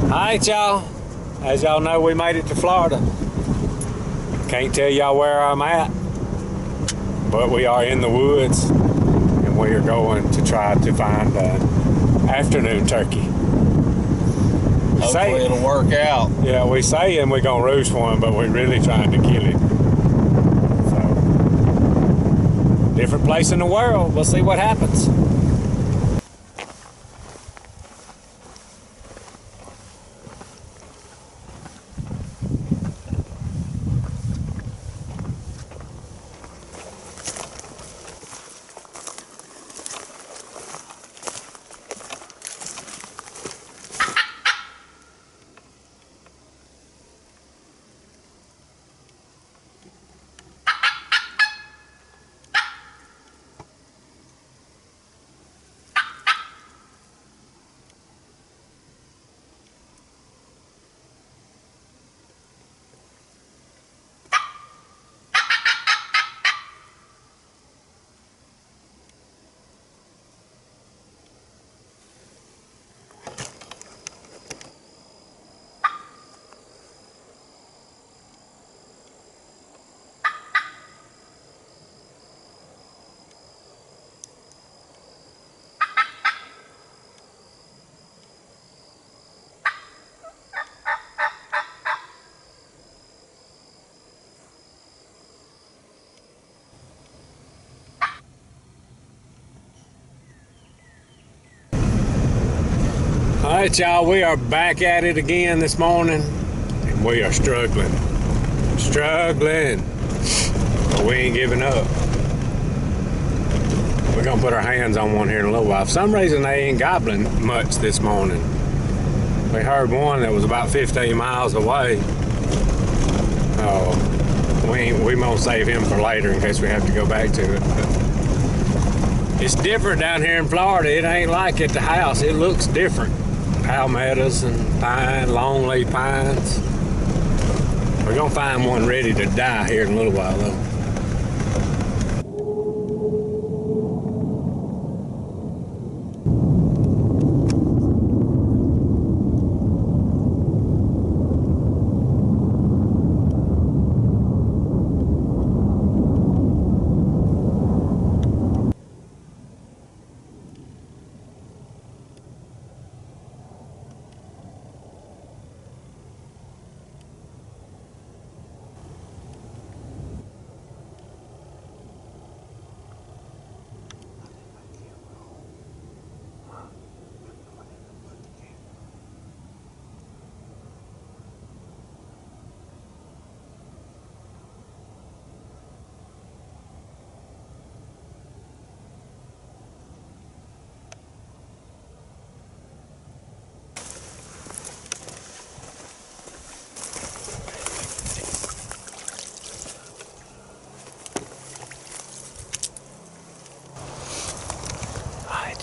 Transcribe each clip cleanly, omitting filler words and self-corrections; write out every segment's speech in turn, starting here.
Alright, y'all. As y'all know, we made it to Florida. Can't tell y'all where I'm at, but we are in the woods, and we are going to try to find an afternoon turkey. Hopefully it'll work out. Yeah, we saying we're gonna roost one, but we're really trying to kill it. So, different place in the world. We'll see what happens. Alright, y'all, we are back at it again this morning, and we are struggling, but we ain't giving up. We're gonna put our hands on one here in a little while. For some reason, they ain't gobbling much this morning. We heard one that was about 15 miles away. We gonna save him for later in case we have to go back to it. But it's different down here in Florida. It ain't like at the house. It looks different. Palmettos and pine, longleaf pines. We're gonna find one ready to die here in a little while though.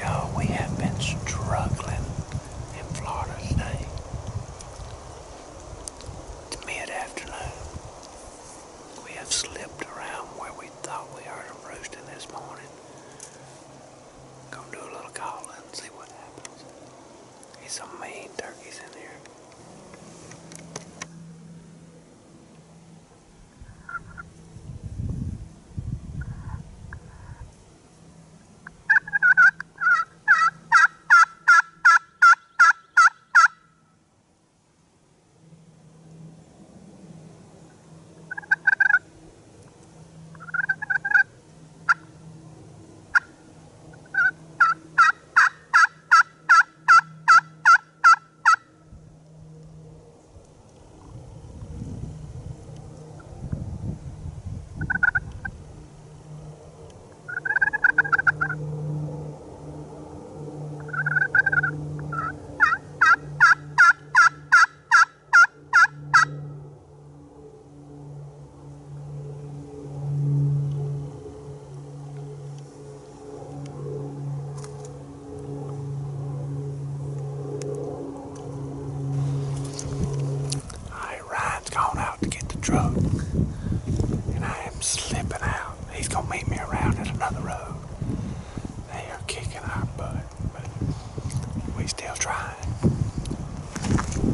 Y'all, we have been struggling in Florida today. It's mid-afternoon. We have slipped around where we thought we heard them roosting this morning. Gonna do a little calling and see what happens. There's some mean turkeys in here.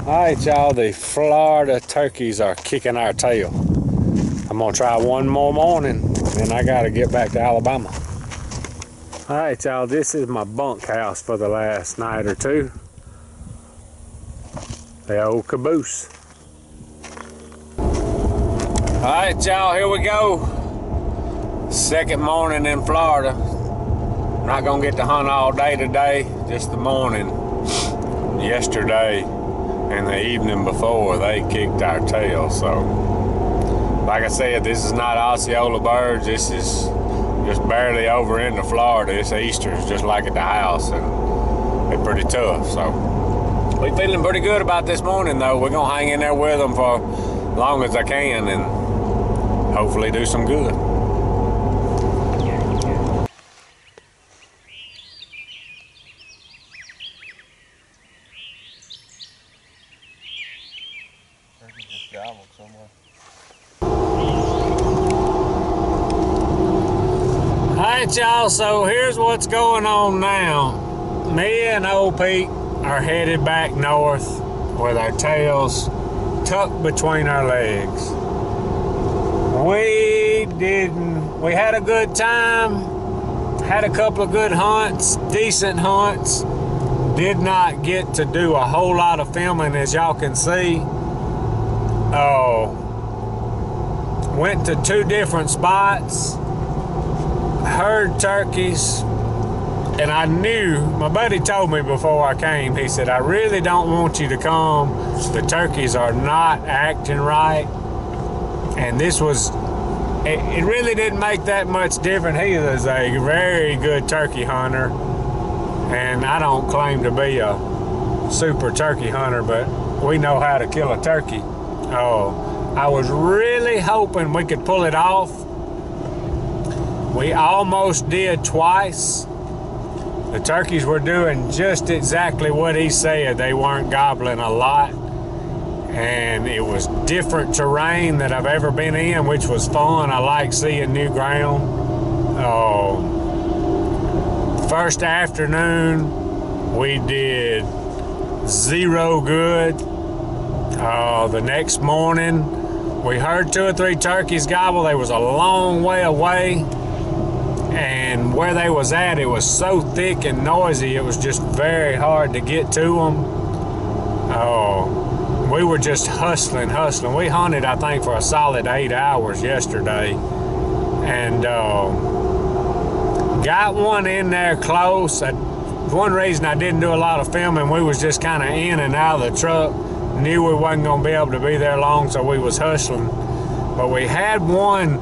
Alright, y'all, the Florida turkeys are kicking our tail. I'm gonna try one more morning, then I gotta get back to Alabama. Alright, y'all, this is my bunkhouse for the last night or two. The old caboose. Alright, y'all, here we go. Second morning in Florida. Not gonna get to hunt all day today, just the morning. Yesterday and the evening before, they kicked our tail. So, like I said, this is not Osceola birds. This is just barely over into Florida. It's Easter's, just like at the house, and they're pretty tough. So, we're feeling pretty good about this morning, though. We're gonna hang in there with them for as long as I can, and hopefully do some good. Alright, y'all, so here's what's going on now. Me and old Pete are headed back north with our tails tucked between our legs. We had a good time, had a couple of good hunts, decent hunts. Did not get to do a whole lot of filming, as y'all can see. Went to 2 different spots, heard turkeys, and I knew, my buddy told me before I came, he said, I really don't want you to come. The turkeys are not acting right. And this was, it really didn't make that much difference. He is a very good turkey hunter, and I don't claim to be a super turkey hunter, but we know how to kill a turkey. I was really hoping we could pull it off. We almost did twice. The turkeys were doing just exactly what he said. They weren't gobbling a lot. And it was different terrain that I've ever been in, which was fun. I like seeing new ground. First afternoon, we did 0 good. The next morning, we heard 2 or 3 turkeys gobble. They was a long way away. And where they was at, it was so thick and noisy, it was just very hard to get to them. We were just hustling. We hunted, I think, for a solid 8 hours yesterday. And got one in there close. One reason I didn't do a lot of filming, we was just kind of in and out of the truck. Knew we wasn't going to be able to be there long, so we was hustling. But we had one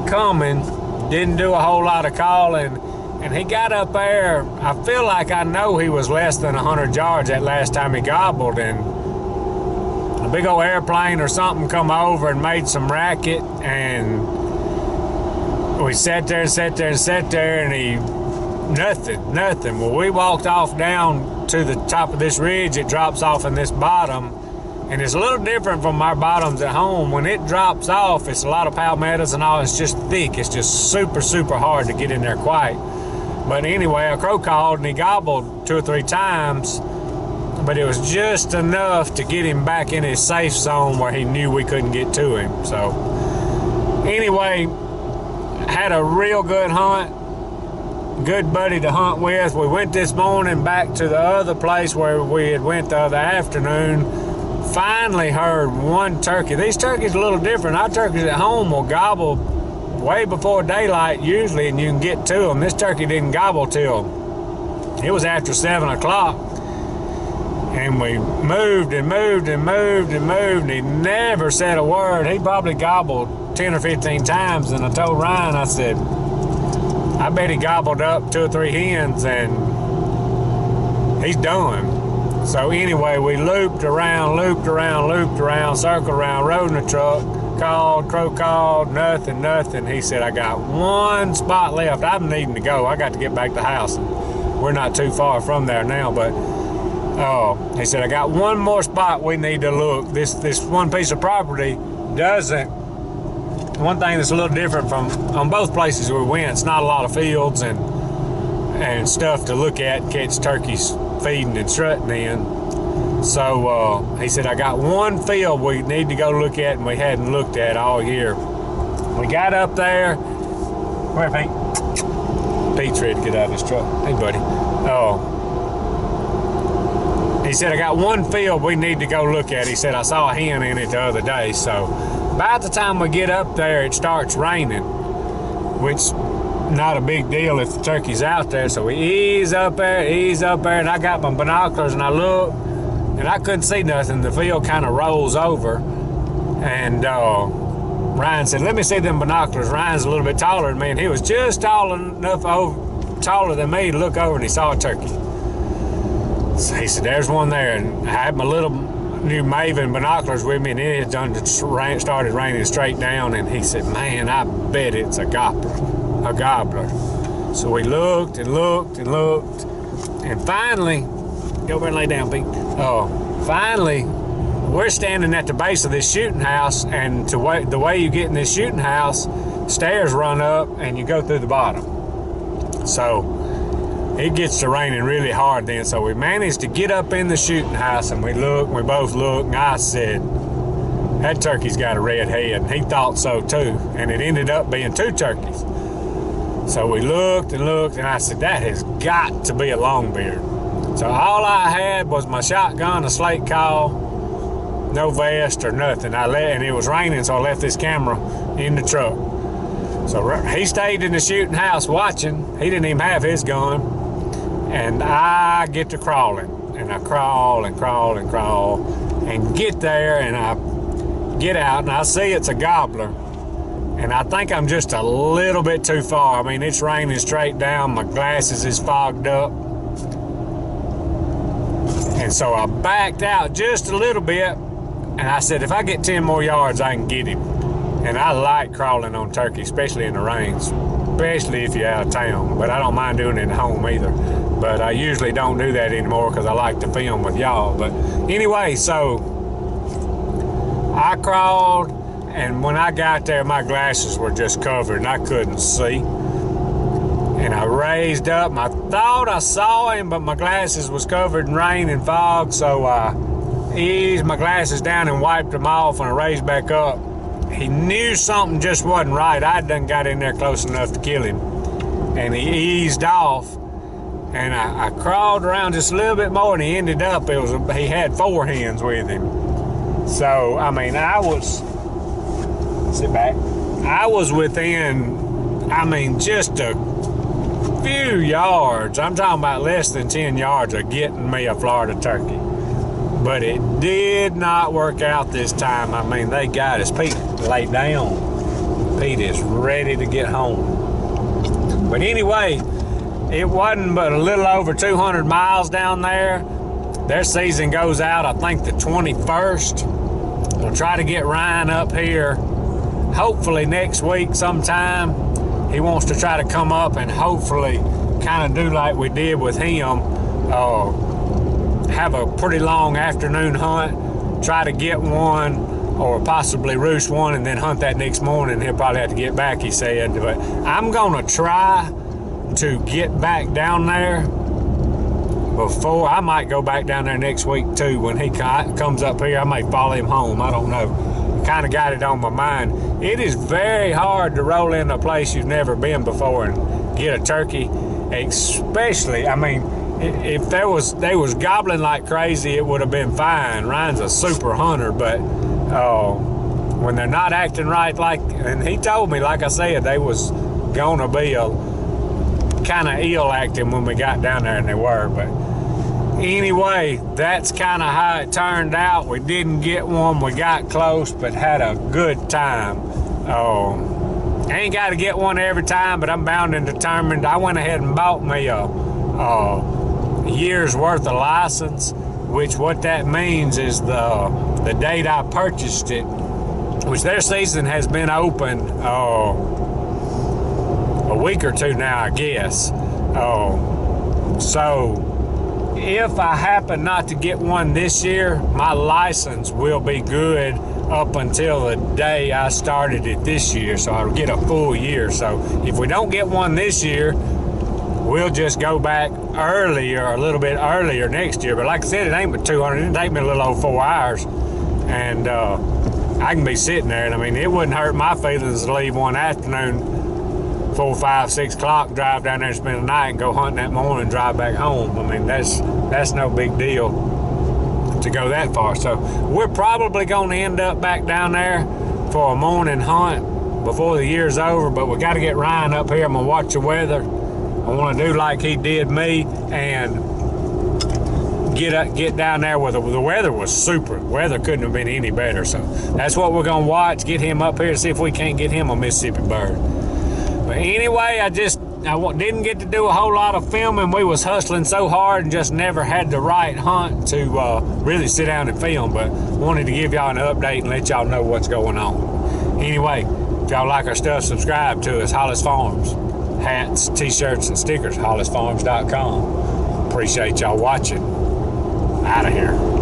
coming. Didn't do a whole lot of calling, and he got up there. I feel like I know he was less than 100 yards that last time he gobbled, and a big old airplane or something come over and made some racket, and we sat there, and he, nothing. Well, we walked off down to the top of this ridge. It drops off in this bottom, and it's a little different from our bottoms at home. When it drops off, it's a lot of palmettos and all. It's just thick. It's just super, super hard to get in there quiet. But anyway, a crow called and he gobbled 2 or 3 times, but it was just enough to get him back in his safe zone where he knew we couldn't get to him. So anyway, had a real good hunt. Good buddy to hunt with. We went this morning back to the other place where we had went the other afternoon. Finally heard 1 turkey. These turkeys are a little different. Our turkeys at home will gobble way before daylight usually, and you can get to them. This turkey didn't gobble till it was after 7 o'clock. And we moved and he never said a word. He probably gobbled 10 or 15 times, and I told Ryan, I said, I bet he gobbled up 2 or 3 hens and he's done. So anyway, we looped around, circled around, rode in the truck, called, crow called, nothing. He said, I got 1 spot left. I'm needing to go. I got to get back to the house. We're not too far from there now, but he said, I got 1 more spot we need to look. This one piece of property doesn't. One thing that's a little different from on both places we went, it's not a lot of fields and stuff to look at, catch turkeys feeding and strutting in. So he said, I got one field we need to go look at and we hadn't looked at all year. We got up there. Where, Pete? Pete's ready to get out of his truck. Hey, buddy. He said, I got one field we need to go look at. He said, I saw a hen in it the other day. So by the time we get up there, it starts raining, which not a big deal if the turkey's out there. So we ease up there, and I got my binoculars and I look, and I couldn't see nothing. The field kind of rolls over, and Ryan said, let me see them binoculars. Ryan's a little bit taller than me, and he was just taller than me to look over, and he saw a turkey. So he said, there's one there. And I had my little new Maven binoculars with me, and it had started raining straight down, and he said, man, I bet it's a gobbler. So we looked and looked and looked, and finally, go over and lay down, Pete. Finally, we're standing at the base of this shooting house, and the way you get in this shooting house, stairs run up and you go through the bottom. So it gets to raining really hard then. So we managed to get up in the shooting house, and we both looked, and I said, that turkey's got a red head. And he thought so too, and it ended up being two turkeys. So we looked and looked, and I said, that has got to be a longbeard. So all I had was my shotgun, a slate call, no vest or nothing. And it was raining, so I left this camera in the truck. So he stayed in the shooting house watching. He didn't even have his gun. And I get to crawling. And I crawl and crawl and crawl and get there, and I get out, and I see it's a gobbler. And I think I'm just a little bit too far. I mean, it's raining straight down. My glasses is fogged up. And so I backed out just a little bit, and I said, if I get 10 more yards, I can get him. And I like crawling on turkey, especially in the rain, especially if you're out of town. But I don't mind doing it at home either. But I usually don't do that anymore because I like to film with y'all. But anyway, so I crawled, and when I got there, my glasses were just covered and I couldn't see. And I raised up, and I thought I saw him, but my glasses was covered in rain and fog. So I eased my glasses down and wiped them off, and I raised back up. He knew something just wasn't right. I done got in there close enough to kill him. And he eased off, and I crawled around just a little bit more, and he ended up, he had 4 hens with him. So, I mean, sit back. I was within, just a few yards. I'm talking about less than 10 yards of getting me a Florida turkey. But it did not work out this time. I mean, they got us. Pete laid down. Pete is ready to get home. But anyway, it wasn't but a little over 200 miles down there. Their season goes out, I think, the 21st. We'll try to get Ryan up here hopefully next week sometime. He wants to try to come up and hopefully kind of do like we did with him. Have a pretty long afternoon hunt, try to get one or possibly roost one, and then hunt that next morning. He'll probably have to get back, he said. But I'm going to try to get back down there before. I might go back down there next week too. When he comes up here, I may follow him home. I don't know. Kind of got it on my mind. It is very hard to roll in a place you've never been before and get a turkey, especially, I mean, if they was gobbling like crazy, it would have been fine. Ryan's a super hunter, but when they're not acting right, and he told me, like I said, they was gonna be kind of ill acting when we got down there, and they were. But anyway, that's kind of how it turned out. We didn't get one. We got close, but had a good time. I ain't got to get one every time, but I'm bound and determined. I went ahead and bought me a year's worth of license, which what that means is the date I purchased it, which their season has been open a week or two now, I guess. So if I happen not to get one this year, my license will be good up until the day I started it this year, so I'll get a full year. So if we don't get one this year, we'll just go back earlier, a little bit earlier next year. But like I said, it ain't but 200. It take me a little over 4 hours, and I can be sitting there. And I mean, it wouldn't hurt my feelings to leave one afternoon, 4, 5, 6 o'clock, drive down there and spend the night, and go hunting that morning and drive back home. I mean, that's no big deal to go that far. So we're probably going to end up back down there for a morning hunt before the year's over, but we got to get Ryan up here. I'm gonna watch the weather. I want to do like he did me and get down there where the weather was super. Weather couldn't have been any better. So that's what we're gonna watch. Get him up here to see if we can't get him a Mississippi bird. But anyway, I didn't get to do a whole lot of filming. We was hustling so hard and just never had the right hunt to really sit down and film, but wanted to give y'all an update and let y'all know what's going on. Anyway, if y'all like our stuff, subscribe to us. Hollis Farms. Hats, t-shirts, and stickers. HollisFarms.com. Appreciate y'all watching. Out of here.